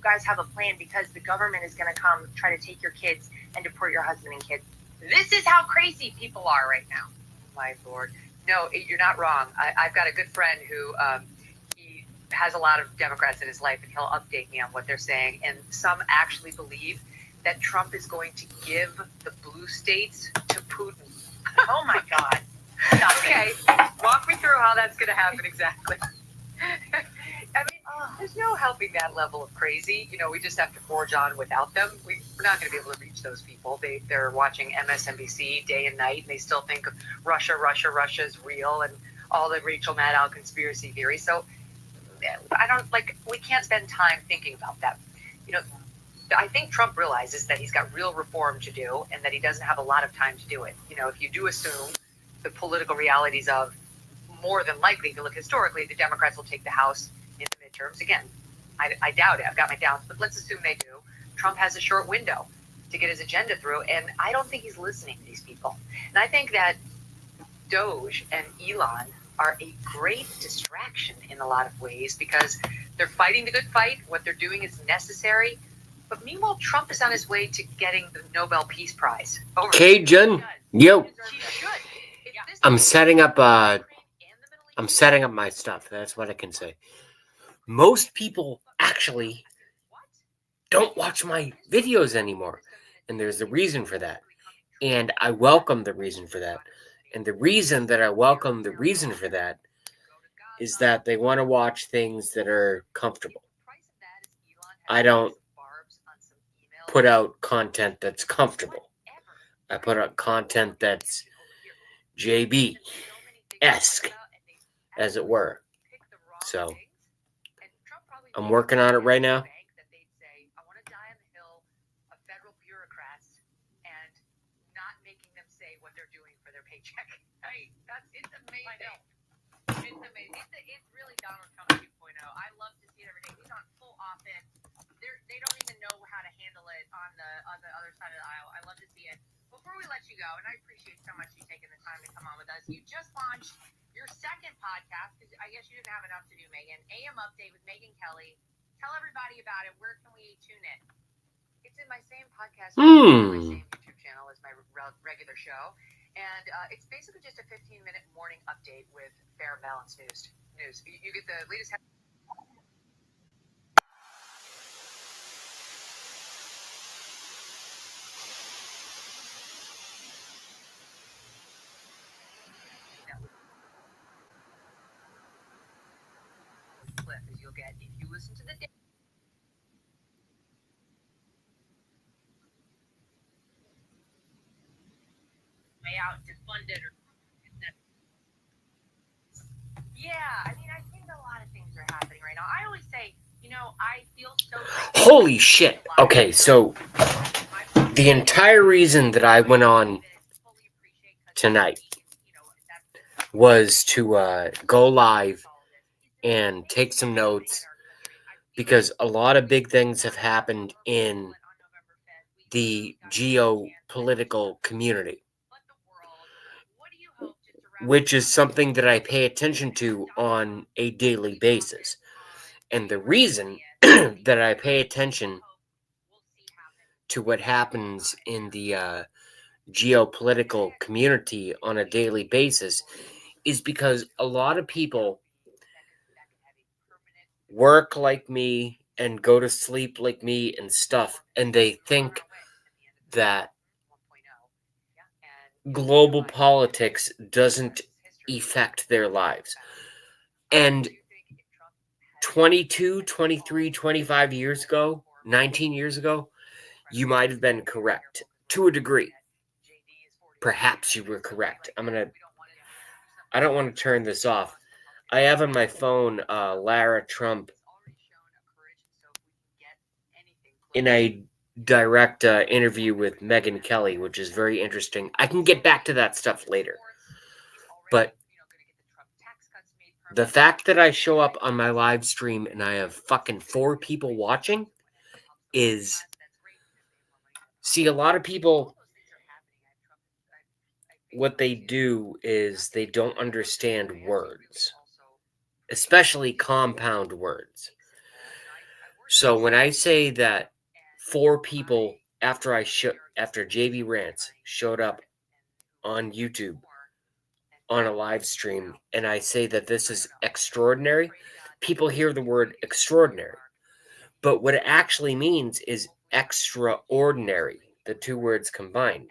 guys have a plan because the government is going to come try to take your kids and deport your husband and kids. This is how crazy people are right now. My Lord. No, you're not wrong. I've got a good friend who he has a lot of Democrats in his life, and he'll update me on what they're saying. And some actually believe that Trump is going to give the blue states to Putin. Oh, my God. Okay, walk me through how that's going to happen exactly. I mean, there's no helping that level of crazy. We just have to forge on without them. We're not going to be able to reach those people. They're watching MSNBC day and night, and they still think Russia is real and all the Rachel Maddow conspiracy theories. So we can't spend time thinking about that. I think Trump realizes that he's got real reform to do and that he doesn't have a lot of time to do it. If you do assume the political realities of more than likely, if you look historically, the Democrats will take the House in the midterms. Again, I doubt it. I've got my doubts, but let's assume they do. Trump has a short window to get his agenda through, and I don't think he's listening to these people. And I think that Doge and Elon are a great distraction in a lot of ways because they're fighting the good fight. What they're doing is necessary. But meanwhile, Trump is on his way to getting the Nobel Peace Prize. Cajun, yo, I'm setting up my stuff. That's what I can say. Most people actually don't watch my videos anymore, and there's a reason for that. And I welcome the reason for that. And the reason that I welcome the reason for that is that they want to watch things that are comfortable. I don't put out content that's comfortable. I put out content that's JB-esque, as it were. So, I'm working on it right now. It's amazing. It's really Donald Trump 2.0. I love to see it every day. He's on full offense. They don't even know how to handle it on the other side of the aisle. I love to see it. Before we let you go, and I appreciate so much you taking the time to come on with us. You just launched your second podcast because I guess you didn't have enough to do, Megan. AM Update with Megyn Kelly. Tell everybody about it. Where can we tune in? It's in my same podcast, my same YouTube channel as my regular show. And it's basically just a 15-minute morning update with fair and balanced news. You get the latest headlines. Clip is you'll get if you listen to the way out to fund it or I mean, I think a lot of things are happening right now. I always say, I feel so holy shit. Okay, so the entire reason that I went on tonight was to go live and take some notes because a lot of big things have happened in the geopolitical community, which is something that I pay attention to on a daily basis. And the reason that I pay attention to what happens in the geopolitical community on a daily basis is because a lot of people work like me and go to sleep like me and stuff, and they think that global politics doesn't affect their lives. And 22, 23, 25 years ago, 19 years ago, you might have been correct to a degree. Perhaps you were correct. I don't want to turn this off. I have on my phone Lara Trump in a direct interview with Megyn Kelly, which is very interesting. I can get back to that stuff later. But the fact that I show up on my live stream and I have fucking 4 people watching is... See, a lot of people, what they do is they don't understand words, especially compound words. So when I say that 4 people after JB Rants showed up on YouTube on a live stream, and I say that this is extraordinary, people hear the word extraordinary. But what it actually means is extraordinary, the two words combined.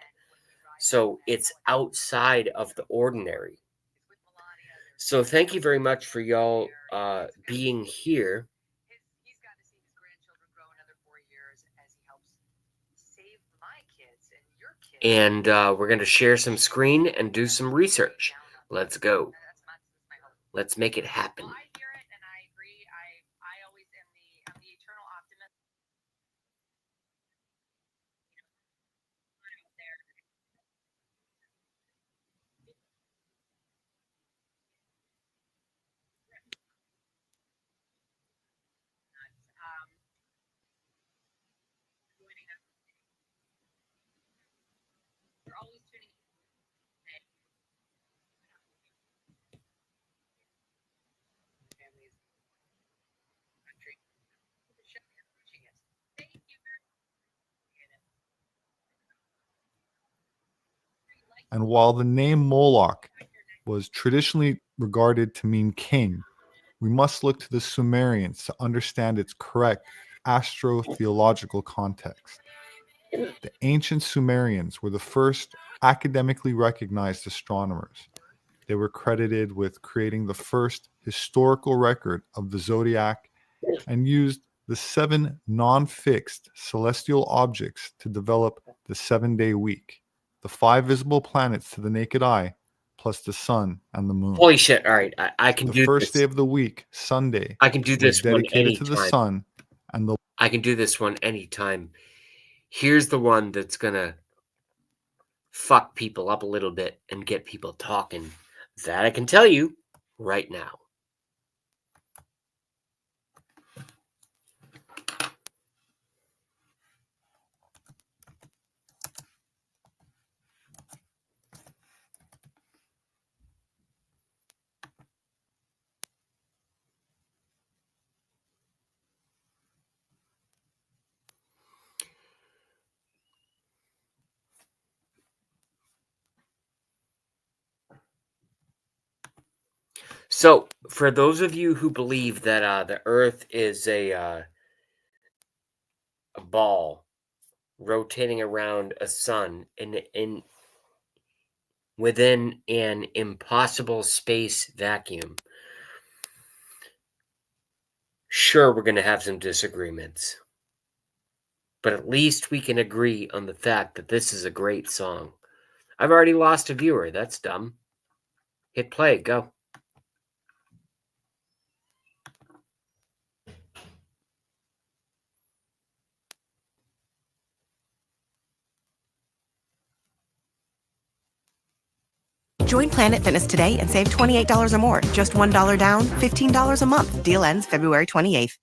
So it's outside of the ordinary. So thank you very much for y'all being here. He's got to see his grandchildren grow another 4 years as he helps save my kids and your kids. And we're going to share some screen and do some research. Let's go. Let's make it happen. I hear it and I agree. I always am I'm the eternal optimist. You're always tuning in. Families, country. The show you're watching it. Thank you very much. And while the name Moloch was traditionally regarded to mean king, we must look to the Sumerians to understand its correct astrotheological context. The ancient Sumerians were the first academically recognized astronomers. They were credited with creating the first historical record of the zodiac and used the 7 non-fixed celestial objects to develop the 7-day week, the 5 visible planets to the naked eye, plus the sun and the moon. Holy shit. All right. I can do this. The first day of the week, Sunday, I can do was this one dedicated to the anytime. sun, and the I can do this one anytime. Here's the one that's going to fuck people up a little bit and get people talking. That I can tell you right now. So, for those of you who believe that the Earth is a ball rotating around a sun in within an impossible space vacuum, sure, we're going to have some disagreements, but at least we can agree on the fact that this is a great song. I've already lost a viewer. That's dumb. Hit play. Go. Join Planet Fitness today and save $28 or more. Just $1 down, $15 a month. Deal ends February 28th.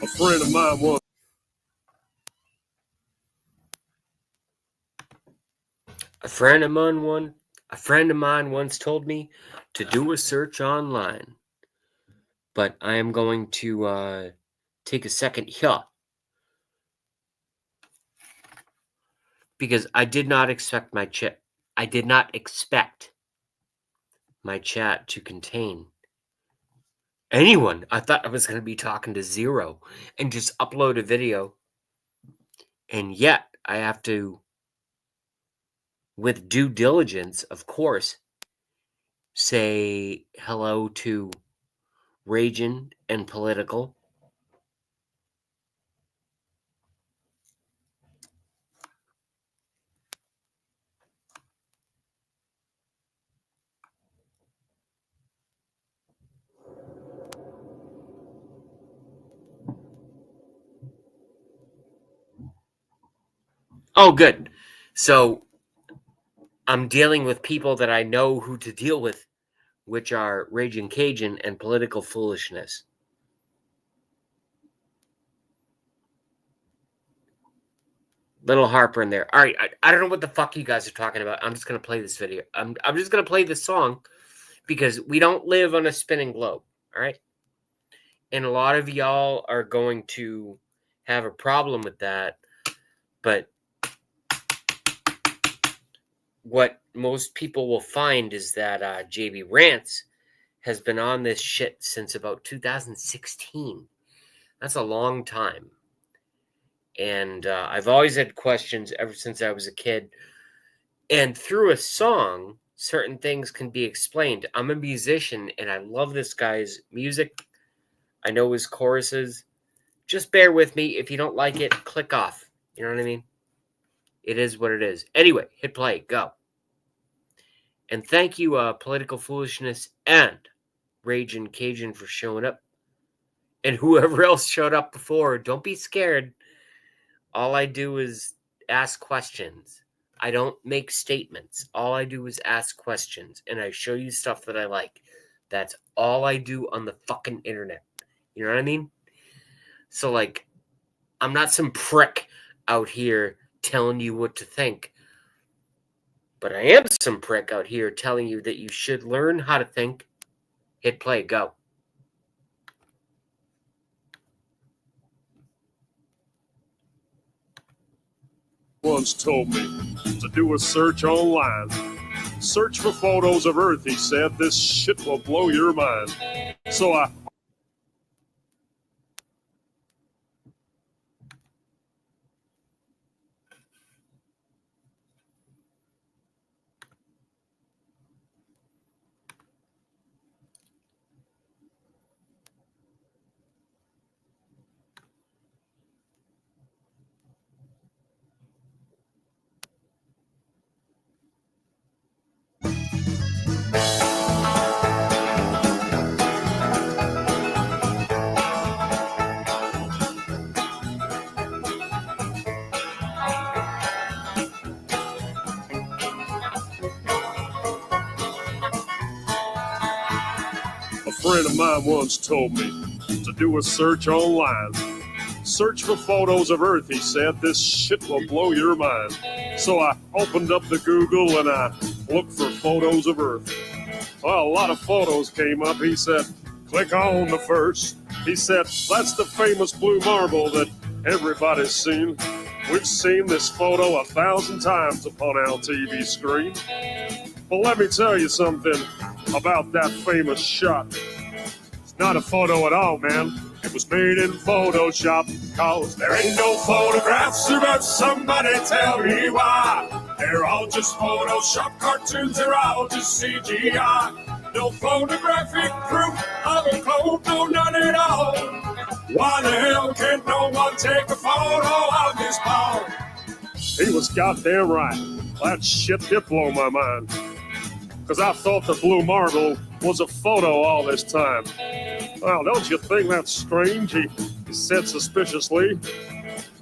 A friend of mine once. A friend of mine once told me to do a search online, but I am going to take a second here because I did not expect my chat. I did not expect my chat to contain anyone. I thought I was going to be talking to zero and just upload a video, and yet I have to, with due diligence, of course, say hello to Ragin and Political. Oh, good. So I'm dealing with people that I know who to deal with, which are Raging Cajun and political foolishness. Little Harper in there. All right, I don't know what the fuck you guys are talking about. I'm just gonna play this video. I'm just gonna play this song because we don't live on a spinning globe. All right, and a lot of y'all are going to have a problem with that, but what most people will find is that JB Rants has been on this shit since about 2016. That's a long time. And I've always had questions ever since I was a kid. And through a song, certain things can be explained. I'm a musician, and I love this guy's music. I know his choruses. Just bear with me. If you don't like it, click off. You know what I mean? It is what it is. Anyway, hit play. Go. And thank you, Political Foolishness and Raging Cajun, for showing up. And whoever else showed up before, don't be scared. All I do is ask questions. I don't make statements. All I do is ask questions. And I show you stuff that I like. That's all I do on the fucking internet. You know what I mean? So, like, I'm not some prick out here telling you what to think. But I am some prick out here telling you that you should learn how to think. Hit play. Go. Once told me to do a search online. Search for photos of Earth, he said. This shit will blow your mind. So I... A friend of mine once told me to do a search online. Search for photos of Earth, he said. This shit will blow your mind. So I opened up the Google and I looked for photos of Earth. Well, a lot of photos came up. He said, click on the first. He said, that's the famous blue marble that everybody's seen. We've seen this photo 1,000 times upon our TV screen. Well, let me tell you something about that famous shot. It's not a photo at all, man. It was made in Photoshop, cause there ain't no photographs, but somebody tell me why. They're all just Photoshop cartoons, they're all just CGI. No photographic proof of a clone, no none at all. Why the hell can't no one take a photo of this ball? He was goddamn right. That shit did blow my mind. Because I thought the blue marble was a photo all this time. Well, don't you think that's strange? He said suspiciously.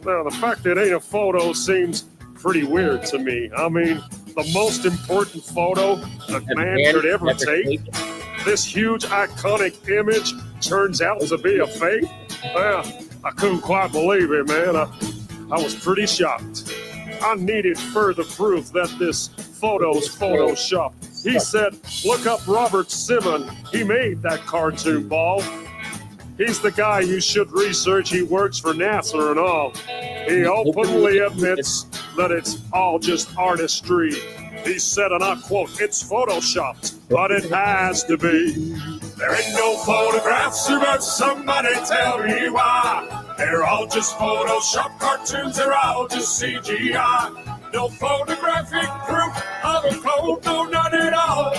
Now, the fact that it ain't a photo seems pretty weird to me. I mean, the most important photo that man could ever take, this huge iconic image turns out to be a fake? Well, I couldn't quite believe it, man. I was pretty shocked. I needed further proof that this photo's Photoshop. He said, look up Robert Simon. He made that cartoon ball. He's the guy you should research. He works for NASA and all. He openly admits that it's all just artistry. He said, and I quote, it's photoshopped, but it has to be. There ain't no photographs, but somebody tell me why. They're all just Photoshop cartoons, they're all just CGI. No photographic proof of a clone, no none at all.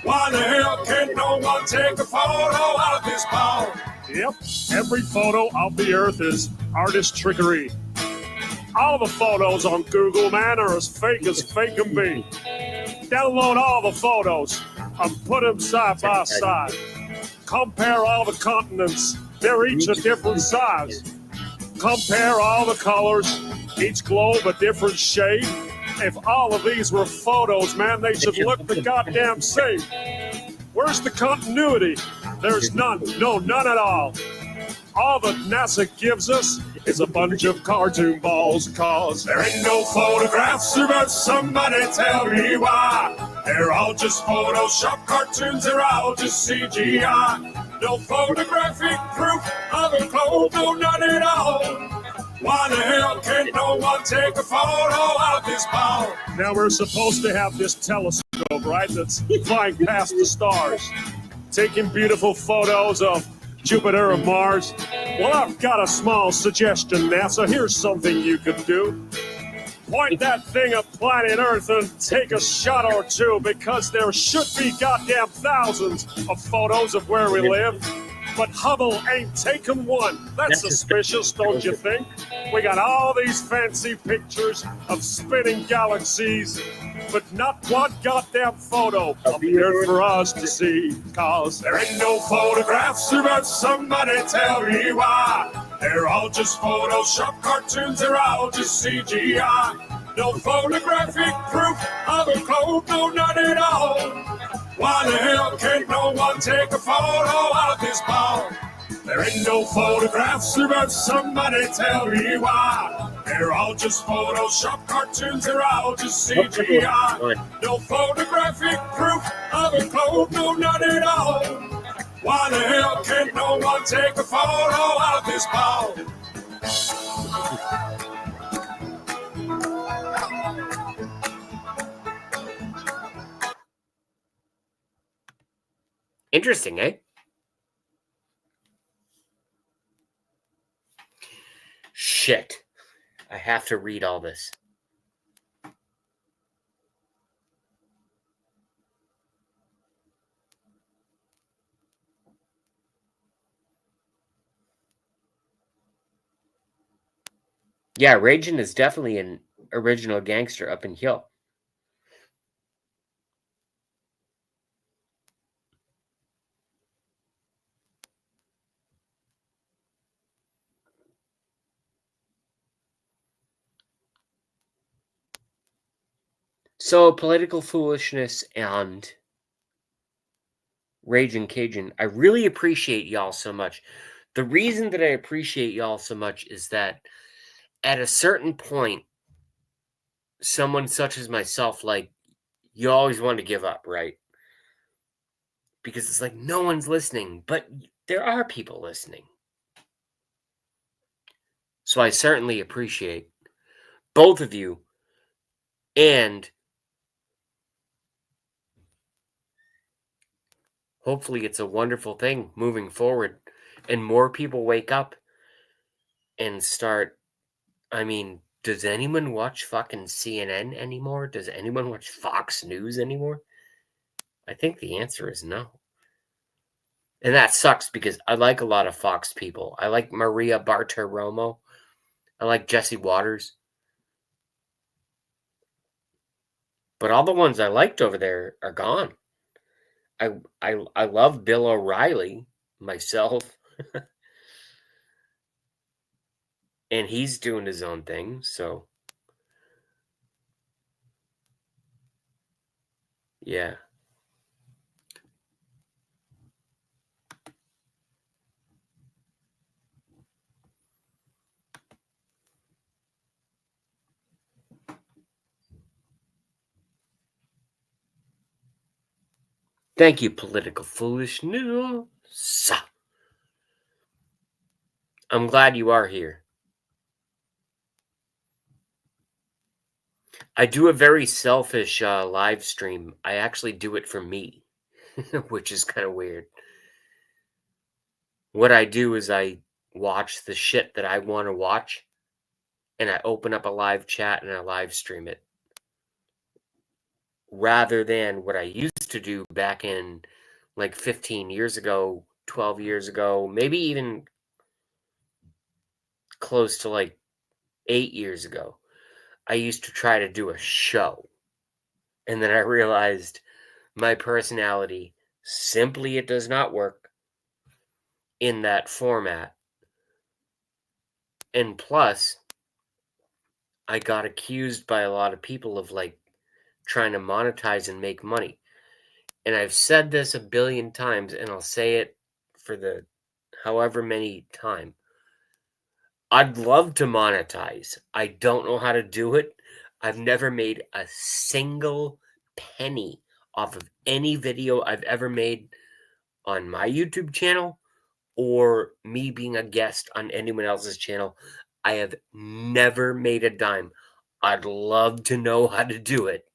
Why the hell can no one take a photo of this ball? Yep, every photo of the Earth is artist trickery. All the photos on Google, man, are as fake can be. Download all the photos and put them side by side. Compare all the continents. They're each a different size. Compare all the colors. each globe a different shade. If all of these were photos, man, they should look the goddamn same. Where's the continuity? There's none. No, none at all. All that NASA gives us is a bunch of cartoon balls, cause there ain't no photographs, but somebody tell me why. They're all just Photoshop cartoons, they're all just CGI. No photographic proof of a globe, no, none at all. Why the hell can't no one take a photo of this ball? Now we're supposed to have this telescope, right, that's flying past the stars, taking beautiful photos of Jupiter and Mars. Well, I've got a small suggestion, NASA. Here's something you could do. Point that thing at planet Earth and take a shot or two, because there should be goddamn thousands of photos of where we live. But Hubble ain't taken one. That's suspicious, don't you think? We got all these fancy pictures of spinning galaxies, but not one goddamn photo of the Earth for us to see. Cause there ain't no photographs, but somebody tell me why. They're all just Photoshop cartoons, they're all just CGI. No photographic proof of a globe, no, none at all. Why the hell can't no one take a photo of this ball? There ain't no photographs, but somebody tell me why. They're all just Photoshop cartoons, they're all just CGI. No photographic proof of a globe, no, none at all. Why the hell can't no one take a photo of this ball? Interesting, eh? Shit. I have to read all this. Yeah, Ragin is definitely an original gangster up in Hill. So, political foolishness and Ragin' Cajun, I really appreciate y'all so much. The reason that I appreciate y'all so much is that at a certain point, someone such as myself, like, you always want to give up, right? Because it's like, no one's listening, but there are people listening. So I certainly appreciate both of you, and hopefully it's a wonderful thing moving forward and more people wake up and start. I mean, does anyone watch fucking CNN anymore? Does anyone watch Fox News anymore? I think the answer is no. And that sucks because I like a lot of Fox people. I like Maria Bartiromo. I like Jesse Waters. But all the ones I liked over there are gone. I love Bill O'Reilly myself. And he's doing his own thing, so yeah. Thank you, Political Foolishness. I'm glad you are here. I do a very selfish live stream. I actually do it for me, which is kind of weird. What I do is I watch the shit that I want to watch, and I open up a live chat and I live stream it. Rather than what I used to do back in like 15 years ago, 12 years ago, maybe even close to like 8 years ago. I used to try to do a show. And then I realized my personality, simply it does not work in that format. And plus, I got accused by a lot of people of like trying to monetize and make money. And I've said this a billion times, and I'll say it for the however many time. I'd love to monetize. I don't know how to do it. I've never made a single penny off of any video I've ever made on my YouTube channel or me being a guest on anyone else's channel. I have never made a dime. I'd love to know how to do it.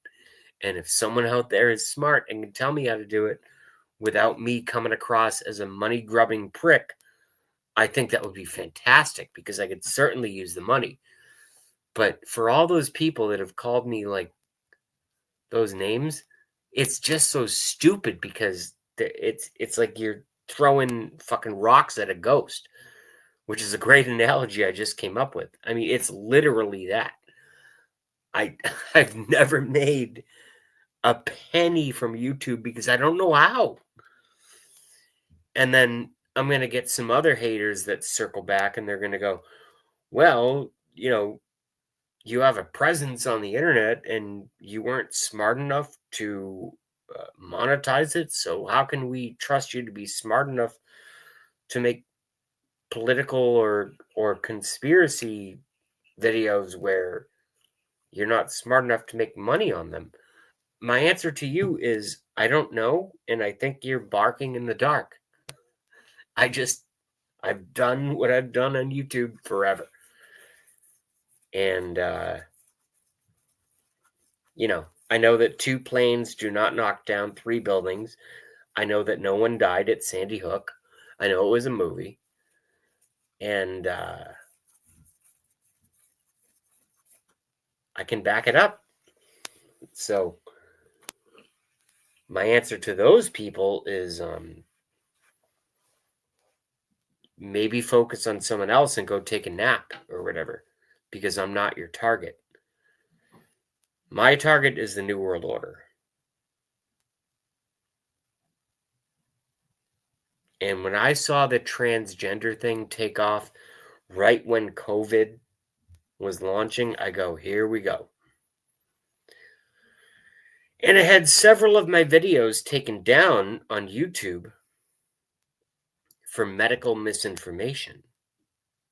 And if someone out there is smart and can tell me how to do it without me coming across as a money-grubbing prick, I think that would be fantastic because I could certainly use the money. But for all those people that have called me like those names, it's just so stupid because it's like you're throwing fucking rocks at a ghost, which is a great analogy I just came up with. I mean, it's literally that. I've never made a penny from YouTube because I don't know how. And then I'm going to get some other haters that circle back and they're going to go, well, you know, you have a presence on the internet and you weren't smart enough to monetize it. So how can we trust you to be smart enough to make political or conspiracy videos where you're not smart enough to make money on them? My answer to you is I don't know, and I think you're barking in the dark. I've done what I've done on YouTube forever. And, you know, I know that 2 planes do not knock down 3 buildings. I know that no one died at Sandy Hook. I know it was a movie. And I can back it up. So my answer to those people is maybe focus on someone else and go take a nap or whatever, because I'm not your target. My target is the New World Order. And when I saw the transgender thing take off right when COVID was launching, I go, here we go. And I had several of my videos taken down on YouTube for medical misinformation.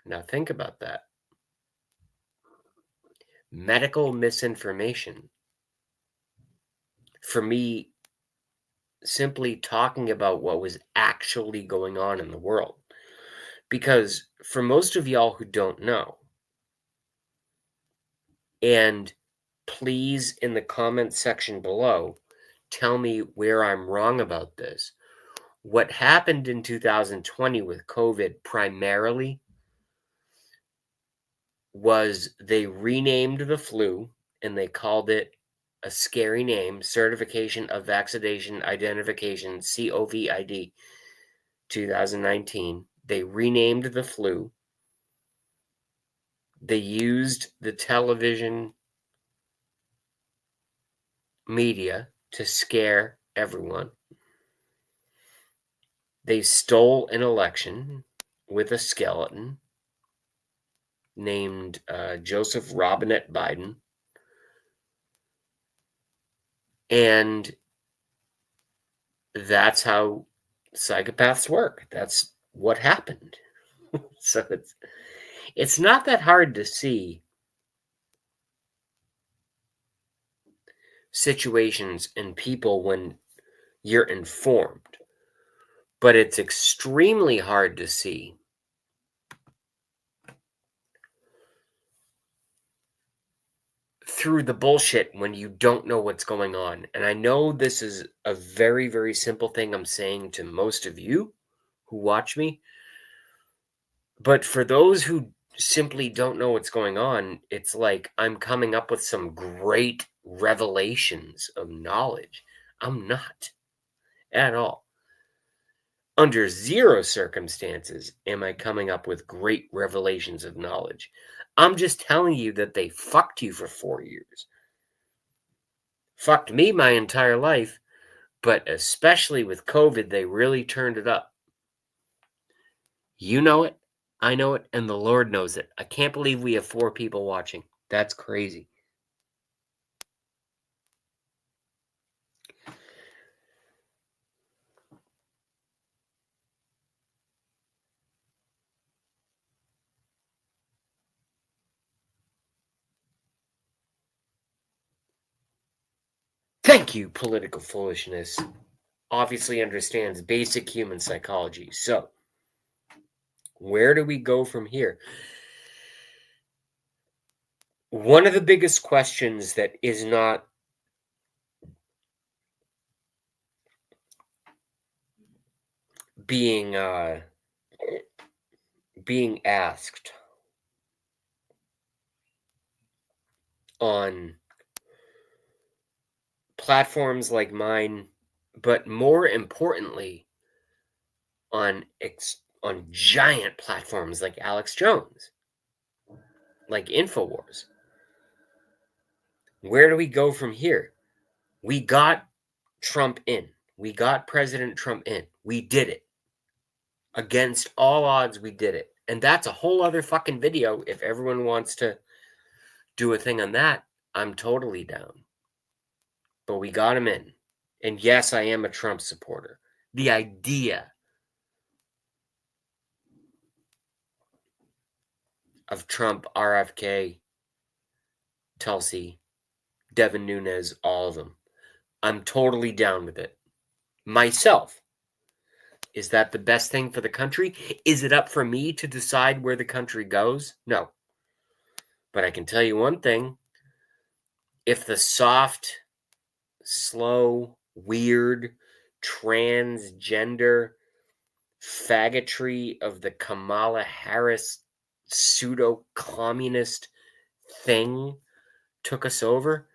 Now think about that. Medical misinformation. For me, simply talking about what was actually going on in the world. Because for most of y'all who don't know, and please in the comment section below, tell me where I'm wrong about this. What happened in 2020 with COVID primarily was they renamed the flu and they called it a scary name, Certification of Vaccination Identification, COVID 2019. They renamed the flu. They used the television media to scare everyone. They stole an election with a skeleton named Joseph Robinette Biden. And that's how psychopaths work. That's what happened. So it's not that hard to see situations and people when you're informed. But it's extremely hard to see through the bullshit when you don't know what's going on. And I know this is a very, very simple thing I'm saying to most of you who watch me. But for those who simply don't know what's going on, it's like I'm coming up with some great revelations of knowledge. I'm not at all. Under zero circumstances am I coming up with great revelations of knowledge. I'm just telling you that they fucked you for 4 years. Fucked me my entire life, but especially with COVID, they really turned it up. You know it, I know it, and the Lord knows it. I can't believe we have 4 people watching. That's crazy. Thank you, political foolishness. Obviously understands basic human psychology. So, where do we go from here? One of the biggest questions that is not being asked on platforms like mine, but more importantly on giant platforms like Alex Jones, like InfoWars. Where do we go from here? We got Trump in. We got President Trump in. We did it. Against all odds, we did it. And that's a whole other fucking video. If everyone wants to do a thing on that, I'm totally down. But we got him in. And yes, I am a Trump supporter. The idea of Trump, RFK, Tulsi, Devin Nunes, all of them, I'm totally down with it. Myself. Is that the best thing for the country? Is it up for me to decide where the country goes? No. But I can tell you one thing. If the soft, slow, weird, transgender faggotry of the Kamala Harris pseudo-communist thing took us over,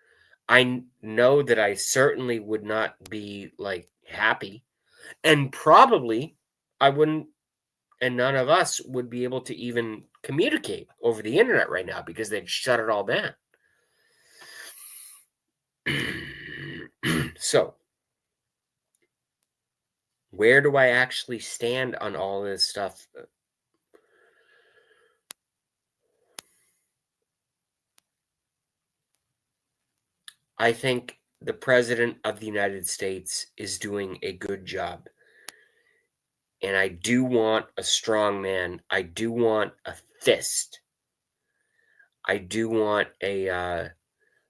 I know that I certainly would not be, like, happy. And probably I wouldn't, and none of us would be able to even communicate over the internet right now because they'd shut it all down. So, where do I actually stand on all this stuff? I think the President of the United States is doing a good job. And I do want a strong man. I do want a fist. I do want a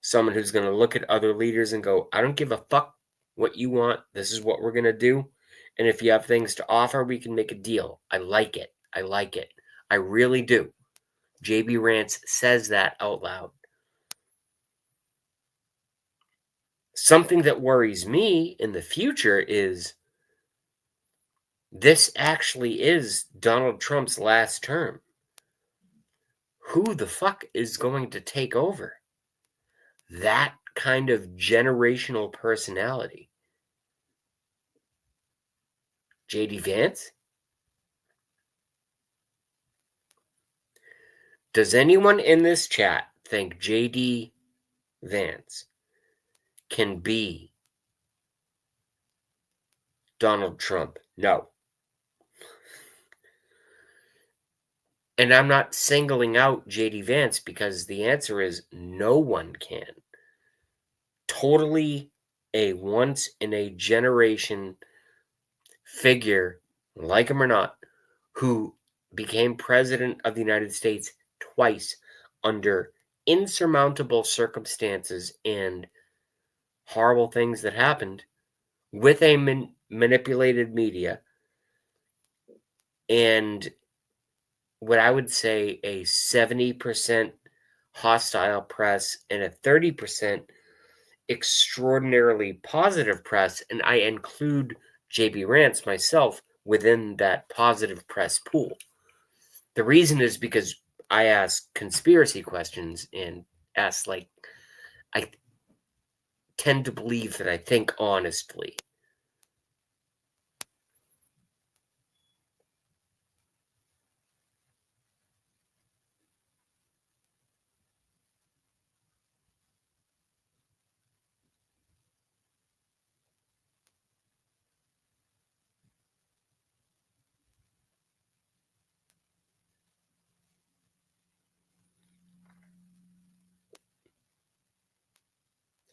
someone who's going to look at other leaders and go, I don't give a fuck what you want. This is what we're going to do. And if you have things to offer, we can make a deal. I like it. I like it. I really do. JB Rants says that out loud. Something that worries me in the future is this actually is Donald Trump's last term. Who the fuck is going to take over that kind of generational personality? JD Vance? Does anyone in this chat think JD Vance can be Donald Trump? No. And I'm not singling out JD Vance because the answer is no one can. Totally a once in a generation figure, like him or not, who became president of the United States twice under insurmountable circumstances and horrible things that happened with a manipulated media and what I would say a 70% hostile press and a 30% extraordinarily positive press, and I include JB Rants myself within that positive press pool. The reason is because I ask conspiracy questions and ask, like, I tend to believe that I think honestly.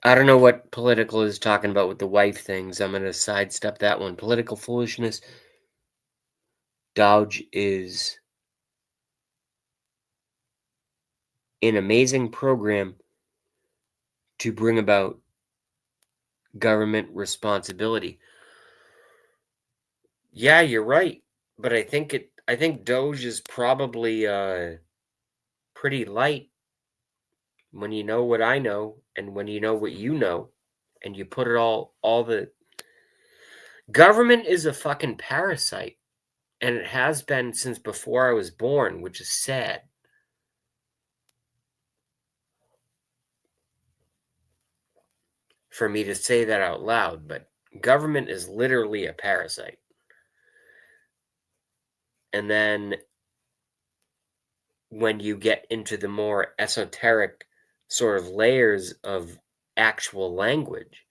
I don't know what political is talking about with the wife things. I'm going to sidestep that one. Political foolishness. Dodge is an amazing program to bring about government responsibility. Yeah, you're right. But I think Doge is probably pretty light when you know what I know and when you know what you know and you put it all the government is a fucking parasite, and it has been since before I was born, which is sad. For me to say that out loud, but government is literally a parasite. And then when you get into the more esoteric sort of layers of actual language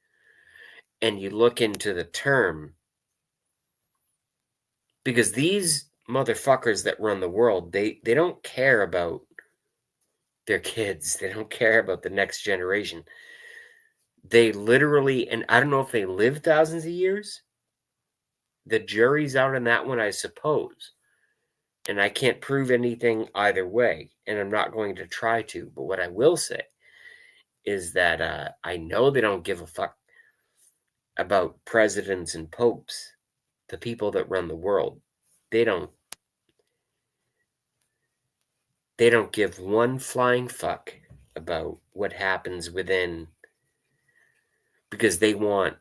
and you look into the term, because these motherfuckers that run the world, they don't care about their kids. They don't care about the next generation. They literally, and I don't know if they live thousands of years. The jury's out on that one, I suppose. And I can't prove anything either way, and I'm not going to try to. But what I will say is that I know they don't give a fuck about presidents and popes, the people that run the world. They don't give one flying fuck about what happens within, because they want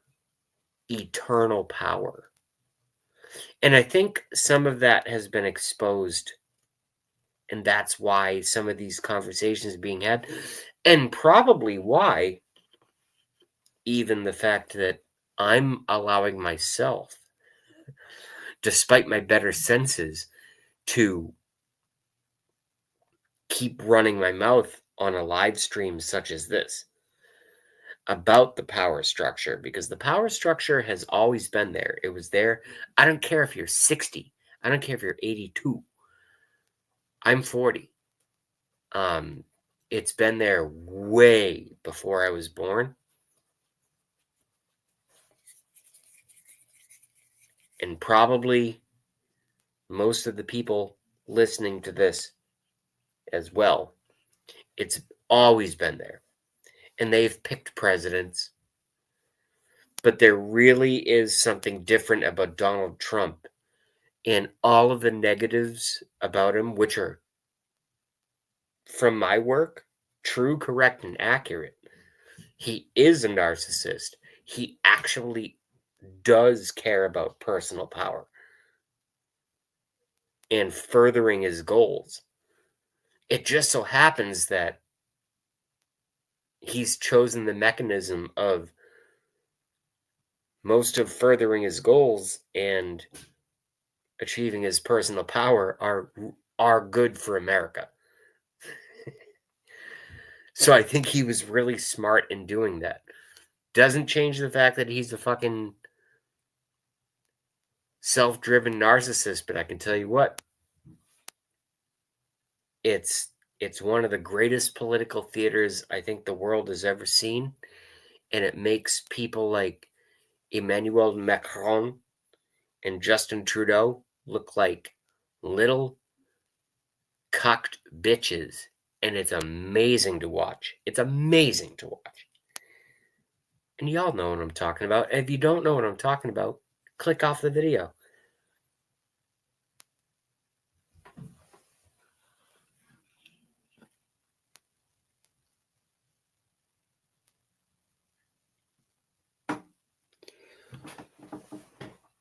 eternal power. And I think some of that has been exposed, and that's why some of these conversations are being had, and probably why even the fact that I'm allowing myself, despite my better senses, to keep running my mouth on a live stream such as this about the power structure, because the power structure has always been there. It was there. I don't care if you're 60. I don't care if you're 82. I'm 40. It's been there way before I was born. And probably most of the people listening to this as well. It's always been there. And they've picked presidents. But there really is something different about Donald Trump and all of the negatives about him, which are, from my work, true, correct, and accurate. He is a narcissist. He actually does care about personal power and furthering his goals. It just so happens that he's chosen the mechanism of most of furthering his goals and achieving his personal power are good for America. So I think he was really smart in doing that. Doesn't change the fact that he's a fucking self-driven narcissist, but I can tell you what, it's one of the greatest political theaters I think the world has ever seen, and it makes people like Emmanuel Macron and Justin Trudeau look like little cucked bitches, and it's amazing to watch. It's amazing to watch. And y'all know what I'm talking about. If you don't know what I'm talking about, click off the video.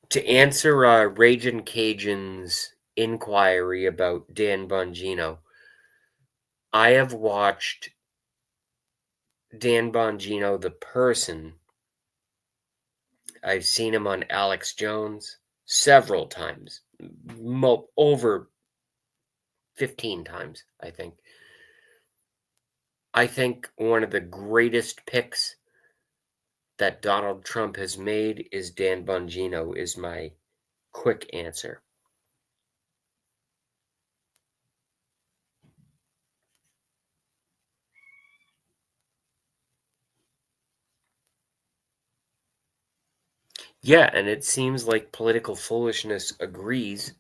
To answer Ragin' Cajun's inquiry about Dan Bongino, I have watched Dan Bongino, the person. I've seen him on Alex Jones several times, over 15 times, I think. I think one of the greatest picks that Donald Trump has made is Dan Bongino, is my quick answer. Yeah, and it seems like political foolishness agrees.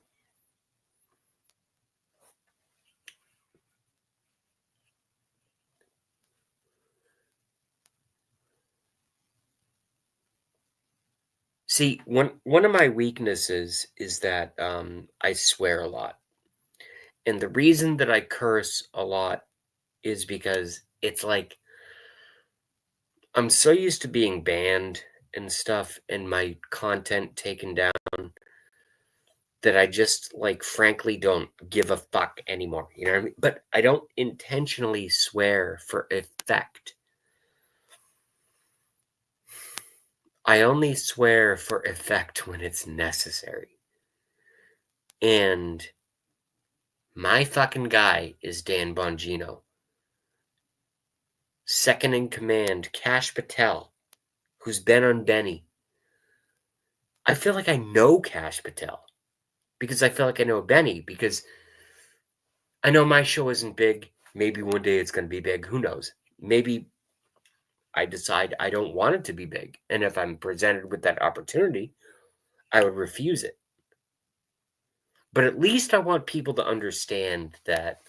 See, one of my weaknesses is that I swear a lot. And the reason that I curse a lot is because it's like I'm so used to being banned and stuff and my content taken down that I just like frankly don't give a fuck anymore. You know what I mean? But I don't intentionally swear for effect. I only swear for effect when it's necessary. And my fucking guy is Dan Bongino. Second in command, Kash Patel, who's been on Benny. I feel like I know Kash Patel because I feel like I know Benny because I know my show isn't big. Maybe one day it's going to be big. Who knows? Maybe I decide I don't want it to be big. And if I'm presented with that opportunity, I would refuse it. But at least I want people to understand that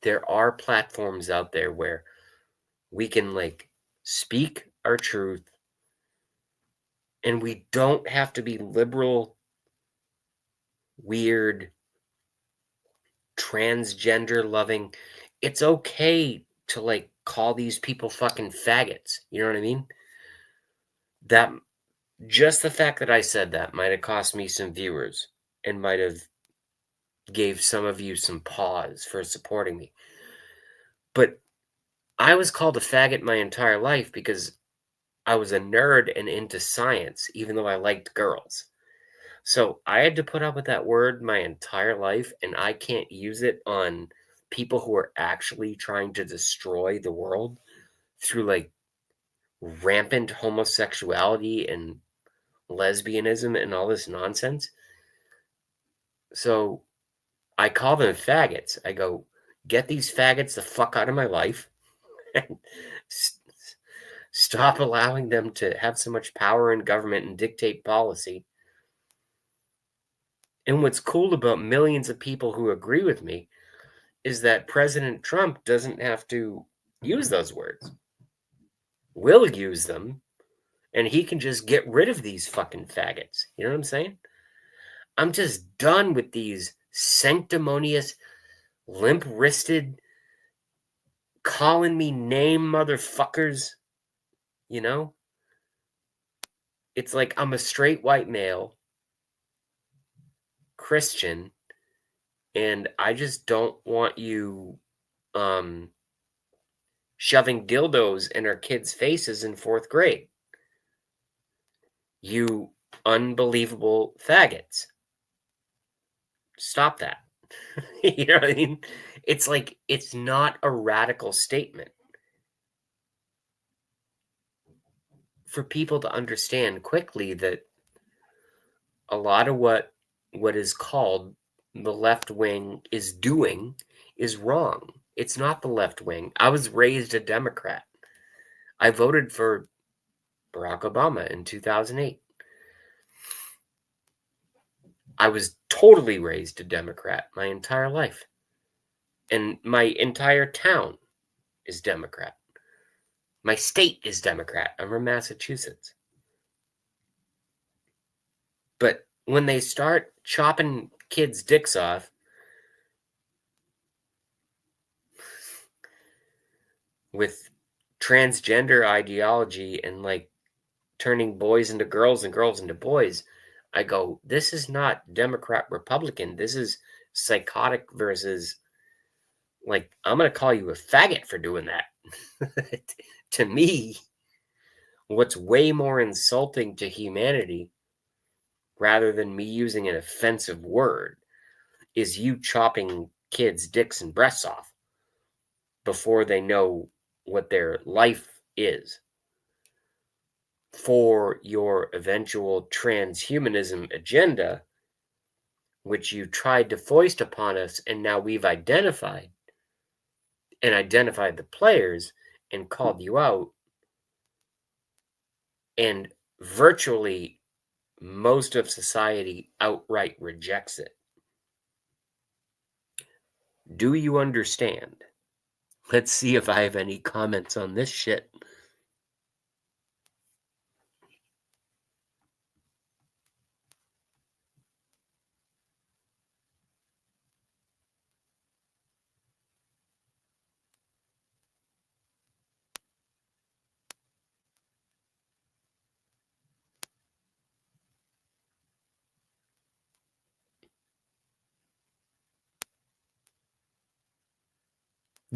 there are platforms out there where we can like speak our truth and we don't have to be liberal, weird, transgender loving. It's okay to like call these people fucking faggots. You know what I mean? That just the fact that I said that might have cost me some viewers and might have gave some of you some pause for supporting me. But I was called a faggot my entire life because I was a nerd and into science, even though I liked girls. So I had to put up with that word my entire life, and I can't use it on people who are actually trying to destroy the world through like rampant homosexuality and lesbianism and all this nonsense. So I call them faggots. I go, get these faggots the fuck out of my life and stop allowing them to have so much power in government and dictate policy. And what's cool about millions of people who agree with me is that President Trump doesn't have to use those words. We'll use them, and he can just get rid of these fucking faggots. You know what I'm saying? I'm just done with these sanctimonious, limp-wristed, calling me name motherfuckers. You know? It's like I'm a straight white male, Christian, and I just don't want you shoving dildos in our kids' faces in 4th grade. You unbelievable faggots. Stop that. You know what I mean? It's like, it's not a radical statement. For people to understand quickly that a lot of what is called the left wing is doing is wrong. It's not the left wing. I was raised a Democrat. I voted for Barack Obama in 2008. I was totally raised a Democrat my entire life. And my entire town is Democrat. My state is Democrat. I'm from Massachusetts. But when they start chopping kids' dicks off, with transgender ideology and like turning boys into girls and girls into boys, I go, this is not Democrat Republican. This is psychotic versus like, I'm going to call you a faggot for doing that. To me, what's way more insulting to humanity rather than me using an offensive word is you chopping kids' dicks and breasts off before they know what their life is for your eventual transhumanism agenda, which you tried to foist upon us, and now we've identified the players and called you out and virtually most of society outright rejects it. Do you understand? Let's see if I have any comments on this shit.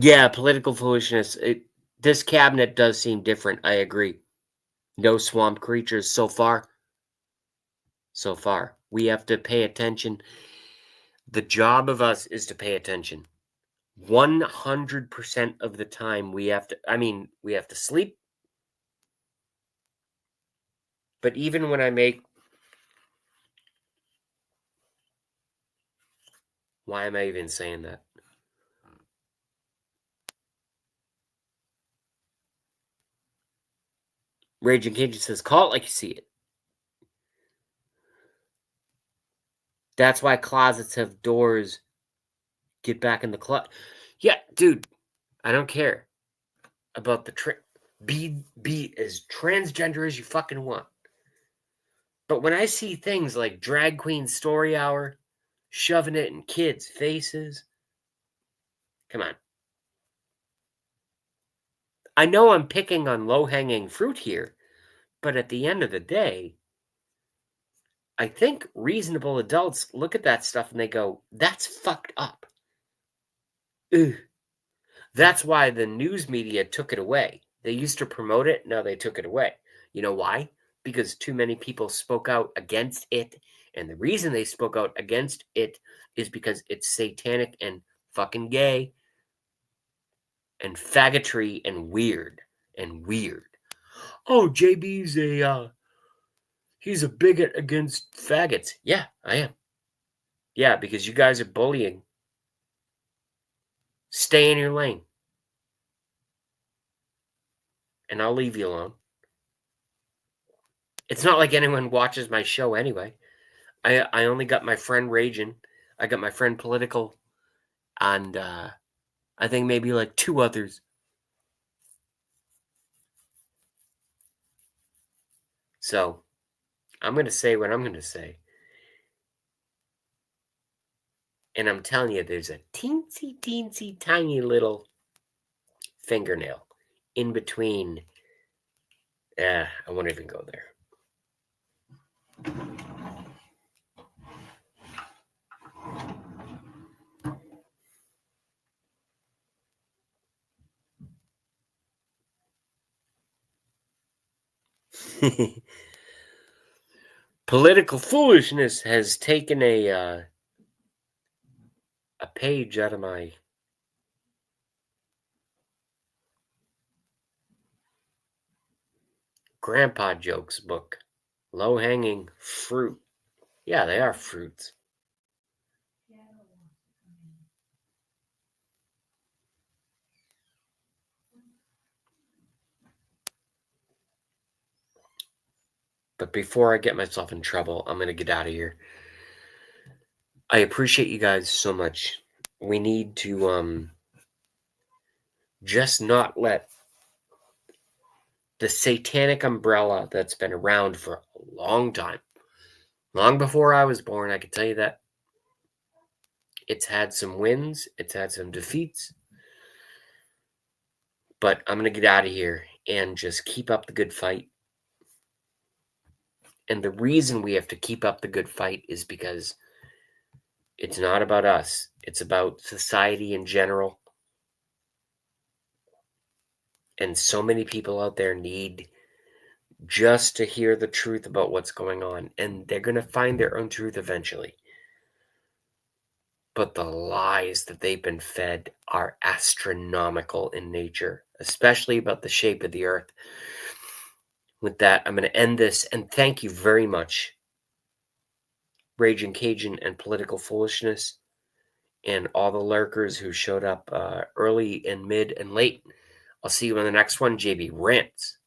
Yeah, political foolishness. This cabinet does seem different. I agree. No swamp creatures so far. So far. We have to pay attention. The job of us is to pay attention. 100% of the time we have to sleep. But even when I make... Why am I even saying that? Raging Cajun says, call it like you see it. That's why closets have doors. Get back in the closet. Yeah, dude, I don't care about the be as transgender as you fucking want. But when I see things like Drag Queen Story Hour, shoving it in kids' faces, come on. I know I'm picking on low-hanging fruit here, but at the end of the day, I think reasonable adults look at that stuff and they go, that's fucked up. Ugh. That's why the news media took it away. They used to promote it, now they took it away. You know why? Because too many people spoke out against it, and the reason they spoke out against it is because it's satanic and fucking gay and faggotry and weird. Oh, JB's he's a bigot against faggots. Yeah, I am. Yeah, because you guys are bullying. Stay in your lane. And I'll leave you alone. It's not like anyone watches my show anyway. I only got my friend Raging. I got my friend Political. And I think maybe like 2 others. So, I'm going to say what I'm going to say. And I'm telling you, there's a teensy, tiny little fingernail in between. I won't even go there. Political foolishness has taken a page out of my grandpa jokes book. Low-hanging fruit. Yeah, they are fruits. But before I get myself in trouble, I'm going to get out of here. I appreciate you guys so much. We need to just not let the satanic umbrella that's been around for a long time, long before I was born, I can tell you that. It's had some wins, it's had some defeats, but I'm going to get out of here and just keep up the good fight. And the reason we have to keep up the good fight is because it's not about us. It's about society in general. And so many people out there need just to hear the truth about what's going on. And they're going to find their own truth eventually. But the lies that they've been fed are astronomical in nature, especially about the shape of the earth. With that, I'm going to end this. And thank you very much, Raging Cajun and Political Foolishness, and all the lurkers who showed up early and mid and late. I'll see you on the next one. JB Rants.